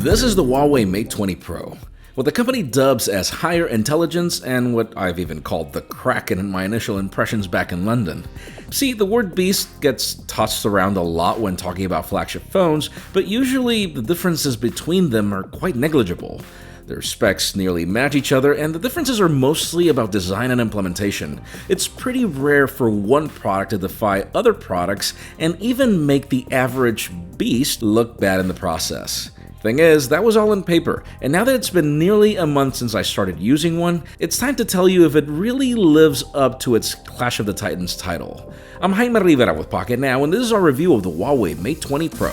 This is the Huawei Mate 20 Pro, what the company dubs as higher intelligence and what I've even called the Kraken in my initial impressions back in London. See, the word beast gets tossed around a lot when talking about flagship phones, but usually the differences between them are quite negligible. Their specs nearly match each other, and the differences are mostly about design and implementation. It's pretty rare for one product to defy other products and even make the average beast look bad in the process. Thing is, that was all on paper, and now that it's been nearly a month since I started using one, it's time to tell you if it really lives up to its Clash of the Titans title. I'm Jaime Rivera with Pocket Now, and this is our review of the Huawei Mate 20 Pro.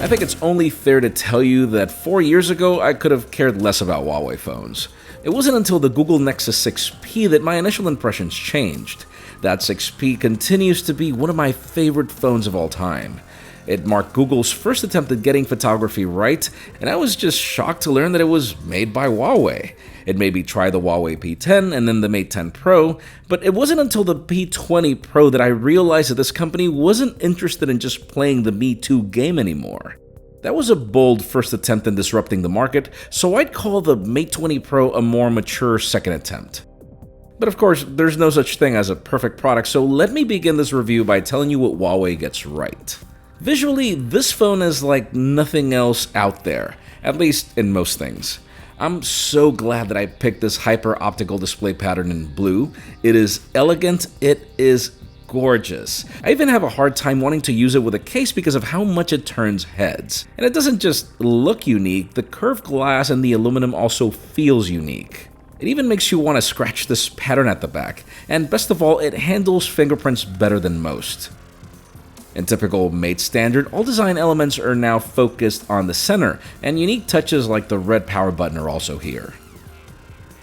I think it's only fair to tell you that 4 years ago, I could have cared less about Huawei phones. It wasn't until the Google Nexus 6P that my initial impressions changed. That 6P continues to be one of my favorite phones of all time. It marked Google's first attempt at getting photography right, and I was just shocked to learn that it was made by Huawei. It made me try the Huawei P10 and then the Mate 10 Pro, but it wasn't until the P20 Pro that I realized that this company wasn't interested in just playing the Me Too game anymore. That was a bold first attempt in disrupting the market, so I'd call the Mate 20 Pro a more mature second attempt. But of course, there's no such thing as a perfect product, so let me begin this review by telling you what Huawei gets right. Visually, this phone is like nothing else out there, at least in most things. I'm so glad that I picked this hyper-optical display pattern in blue. It is elegant, it is gorgeous. I even have a hard time wanting to use it with a case because of how much it turns heads. And it doesn't just look unique, the curved glass and the aluminum also feels unique. It even makes you want to scratch this pattern at the back, and best of all, it handles fingerprints better than most. In typical Mate standard, all design elements are now focused on the center, and unique touches like the red power button are also here.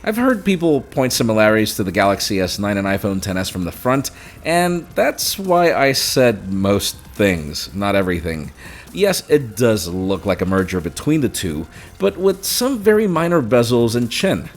I've heard people point similarities to the Galaxy S9 and iPhone XS from the front, and that's why I said most things, not everything. Yes, it does look like a merger between the two, but with some very minor bezels and chin.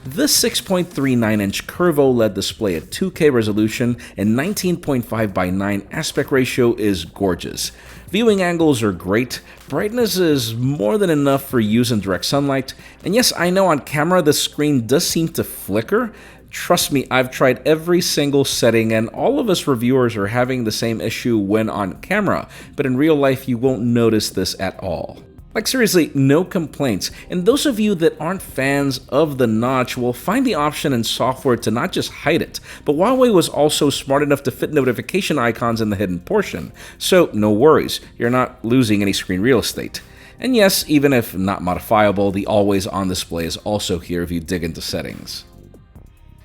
This 6.39-inch curved OLED display at 2K resolution and 19.5 by 9 aspect ratio is gorgeous. Viewing angles are great, brightness is more than enough for use in direct sunlight, and yes, I know on camera the screen does seem to flicker. Trust me, I've tried every single setting and all of us reviewers are having the same issue when on camera, but in real life you won't notice this at all. Like seriously, no complaints, and those of you that aren't fans of the notch will find the option in software to not just hide it, but Huawei was also smart enough to fit notification icons in the hidden portion, so no worries, you're not losing any screen real estate. And yes, even if not modifiable, the always on display is also here if you dig into settings.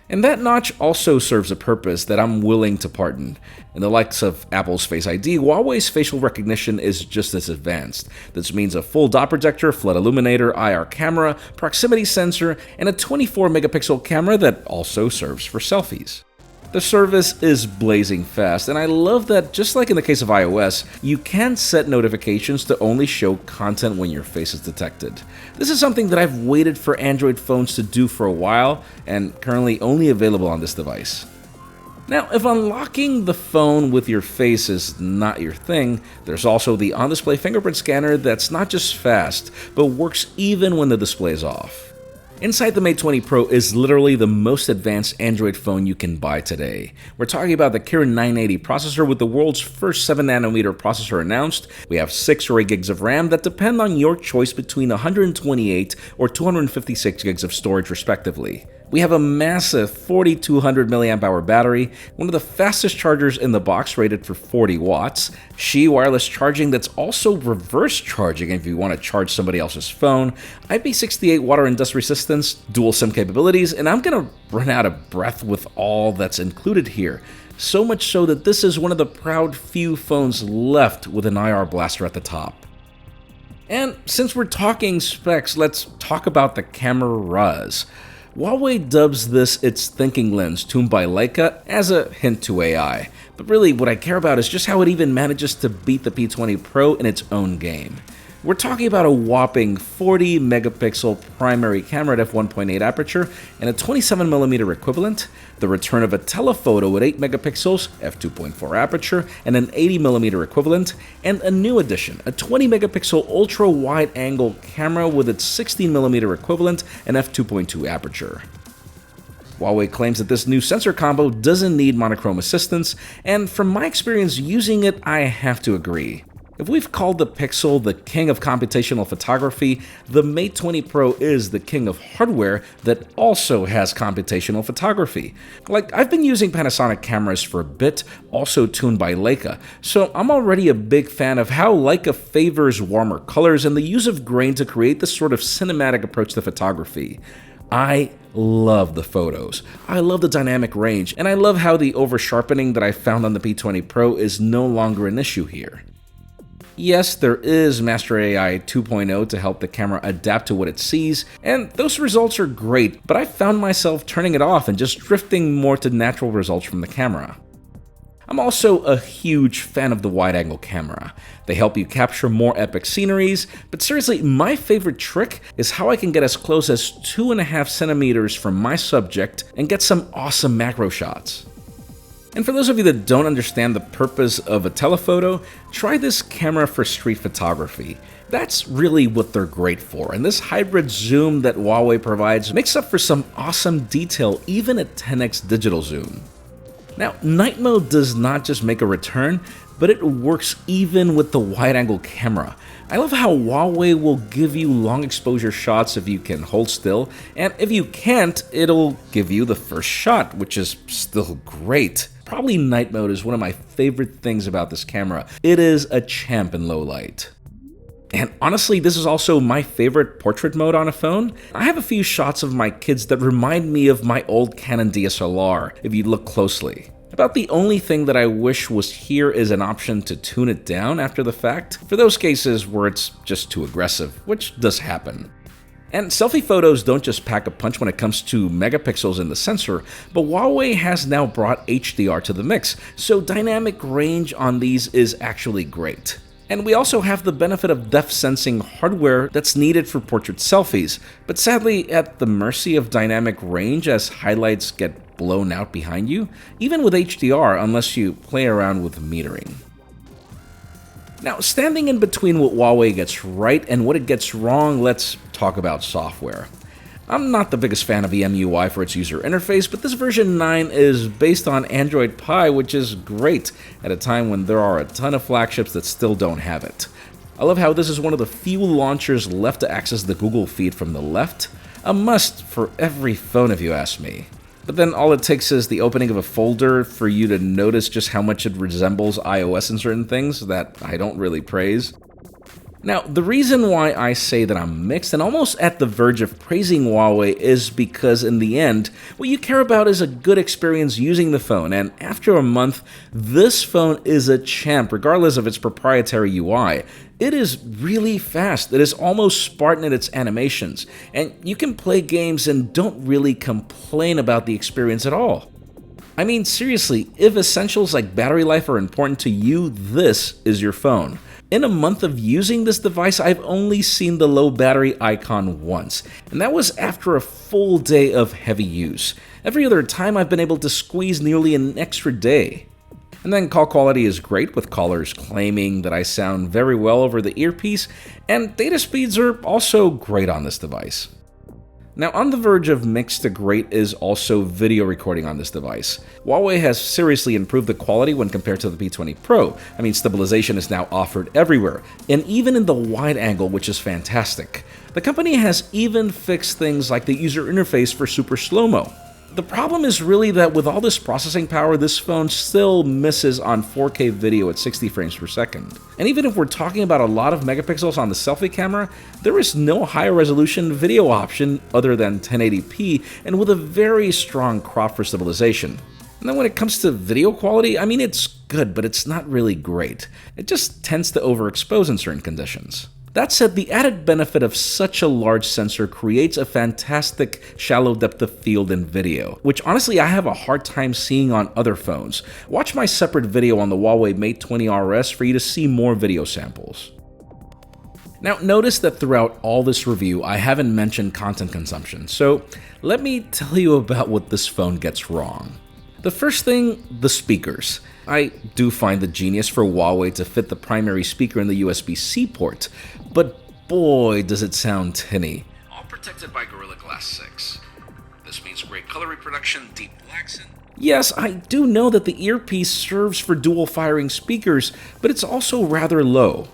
And that notch also serves a purpose that I'm willing to pardon. In the likes of Apple's Face ID, Huawei's facial recognition is just as advanced. This means a full dot projector, flood illuminator, IR camera, proximity sensor, and a 24-megapixel camera that also serves for selfies. The service is blazing fast, and I love that just like in the case of iOS, you can set notifications to only show content when your face is detected. This is something that I've waited for Android phones to do for a while, and currently only available on this device. Now, if unlocking the phone with your face is not your thing, there's also the on-display fingerprint scanner that's not just fast, but works even when the display is off. Inside the Mate 20 Pro is literally the most advanced Android phone you can buy today. We're talking about the Kirin 980 processor with the world's first 7nm processor announced. We have 6 or 8 gigs of RAM that depend on your choice between 128 or 256 gigs of storage respectively. We have a massive 4200 mAh battery, one of the fastest chargers in the box rated for 40 watts, Qi wireless charging that's also reverse charging if you want to charge somebody else's phone, IP68 water and dust resistance, dual SIM capabilities, and I'm gonna run out of breath with all that's included here. So much so that this is one of the proud few phones left with an IR blaster at the top. And since we're talking specs, let's talk about the cameras. Huawei dubs this its thinking lens, tuned by Leica, as a hint to AI. But really, what I care about is just how it even manages to beat the P20 Pro in its own game. We're talking about a whopping 40 megapixel primary camera at f1.8 aperture and a 27mm equivalent, the return of a telephoto at 8 megapixels, f2.4 aperture, and an 80mm equivalent, and a new addition, a 20 megapixel ultra wide angle camera with its 16mm equivalent and f2.2 aperture. Huawei claims that this new sensor combo doesn't need monochrome assistance, and from my experience using it, I have to agree. If we've called the Pixel the king of computational photography, the Mate 20 Pro is the king of hardware that also has computational photography. Like, I've been using Panasonic cameras for a bit, also tuned by Leica, so I'm already a big fan of how Leica favors warmer colors and the use of grain to create this sort of cinematic approach to photography. I love the photos, I love the dynamic range, and I love how the over-sharpening that I found on the P20 Pro is no longer an issue here. Yes, there is Master AI 2.0 to help the camera adapt to what it sees, and those results are great, but I found myself turning it off and just drifting more to natural results from the camera. I'm also a huge fan of the wide-angle camera. They help you capture more epic sceneries, but seriously, my favorite trick is how I can get as close as 2.5 centimeters from my subject and get some awesome macro shots. And for those of you that don't understand the purpose of a telephoto, try this camera for street photography. That's really what they're great for, and this hybrid zoom that Huawei provides makes up for some awesome detail even at 10x digital zoom. Now, night mode does not just make a return, but it works even with the wide-angle camera. I love how Huawei will give you long exposure shots if you can hold still, and if you can't, it'll give you the first shot, which is still great. Probably night mode is one of my favorite things about this camera. It is a champ in low light. And honestly, this is also my favorite portrait mode on a phone. I have a few shots of my kids that remind me of my old Canon DSLR, if you look closely. About the only thing that I wish was here is an option to tune it down after the fact, for those cases where it's just too aggressive, which does happen. And selfie photos don't just pack a punch when it comes to megapixels in the sensor, but Huawei has now brought HDR to the mix, so dynamic range on these is actually great. And we also have the benefit of depth sensing hardware that's needed for portrait selfies, but sadly at the mercy of dynamic range as highlights get blown out behind you, even with HDR unless you play around with metering. Now, standing in between what Huawei gets right and what it gets wrong, let's talk about software. I'm not the biggest fan of EMUI for its user interface, but this version 9 is based on Android Pie, which is great at a time when there are a ton of flagships that still don't have it. I love how this is one of the few launchers left to access the Google feed from the left, a must for every phone if you ask me. But then all it takes is the opening of a folder for you to notice just how much it resembles iOS in certain things that I don't really praise. Now, the reason why I say that I'm mixed and almost at the verge of praising Huawei is because in the end, what you care about is a good experience using the phone, and after a month, this phone is a champ regardless of its proprietary UI. It is really fast, it is almost Spartan in its animations, and you can play games and don't really complain about the experience at all. I mean, seriously, if essentials like battery life are important to you, this is your phone. In a month of using this device, I've only seen the low battery icon once, and that was after a full day of heavy use. Every other time I've been able to squeeze nearly an extra day. And then call quality is great, with callers claiming that I sound very well over the earpiece, and data speeds are also great on this device. Now, on the verge of mixed to great is also video recording on this device. Huawei has seriously improved the quality when compared to the P20 Pro. I mean, stabilization is now offered everywhere, and even in the wide angle, which is fantastic. The company has even fixed things like the user interface for super slow-mo. The problem is really that with all this processing power, this phone still misses on 4K video at 60 frames per second. And even if we're talking about a lot of megapixels on the selfie camera, there is no higher resolution video option other than 1080p and with a very strong crop for stabilization. And then when it comes to video quality, I mean, it's good, but it's not really great. It just tends to overexpose in certain conditions. That said, the added benefit of such a large sensor creates a fantastic shallow depth of field in video, which honestly I have a hard time seeing on other phones. Watch my separate video on the Huawei Mate 20 RS for you to see more video samples. Now, notice that throughout all this review, I haven't mentioned content consumption, so let me tell you about what this phone gets wrong. The first thing, the speakers. I do find the genius for Huawei to fit the primary speaker in the USB-C port, but boy does it sound tinny. All protected by Gorilla Glass 6. This means great color reproduction, deep blacks, and... Yes, I do know that the earpiece serves for dual-firing speakers, but it's also rather low.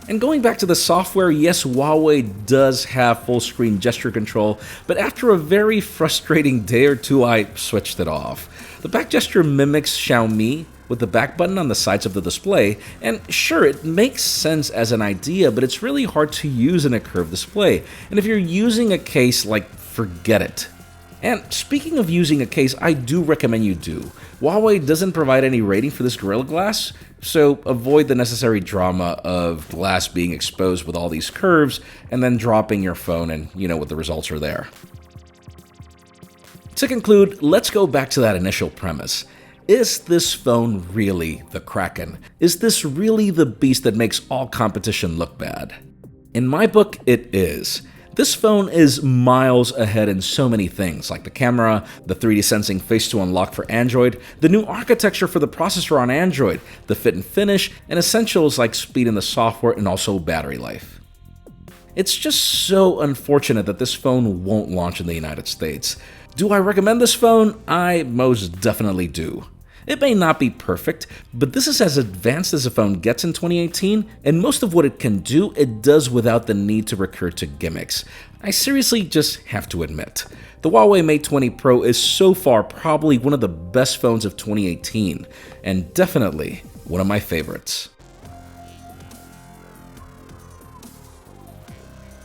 And going back to the software, yes, Huawei does have full-screen gesture control, but after a very frustrating day or two, I switched it off. The back gesture mimics Xiaomi with the back button on the sides of the display, and sure, it makes sense as an idea, but it's really hard to use in a curved display. And if you're using a case, forget it. And speaking of using a case, I do recommend you do. Huawei doesn't provide any rating for this Gorilla Glass, so avoid the necessary drama of glass being exposed with all these curves and then dropping your phone and you know what the results are there. To conclude, let's go back to that initial premise. Is this phone really the Kraken? Is this really the beast that makes all competition look bad? In my book, it is. This phone is miles ahead in so many things, like the camera, the 3D sensing face to unlock for Android, the new architecture for the processor on Android, the fit and finish, and essentials like speed in the software and also battery life. It's just so unfortunate that this phone won't launch in the United States. Do I recommend this phone? I most definitely do. It may not be perfect, but this is as advanced as a phone gets in 2018, and most of what it can do, it does without the need to recur to gimmicks. I seriously just have to admit, the Huawei Mate 20 Pro is so far probably one of the best phones of 2018, and definitely one of my favorites.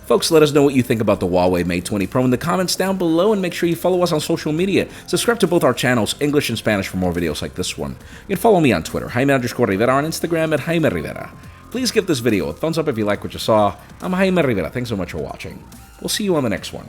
Folks, let us know what you think about the Huawei Mate 20 Pro in the comments down below, and make sure you follow us on social media. Subscribe to both our channels, English and Spanish, for more videos like this one. You can follow me on Twitter, Jaime_Rivera, on Instagram at Jaime Rivera. Please give this video a thumbs up if you like what you saw. I'm Jaime Rivera. Thanks so much for watching. We'll see you on the next one.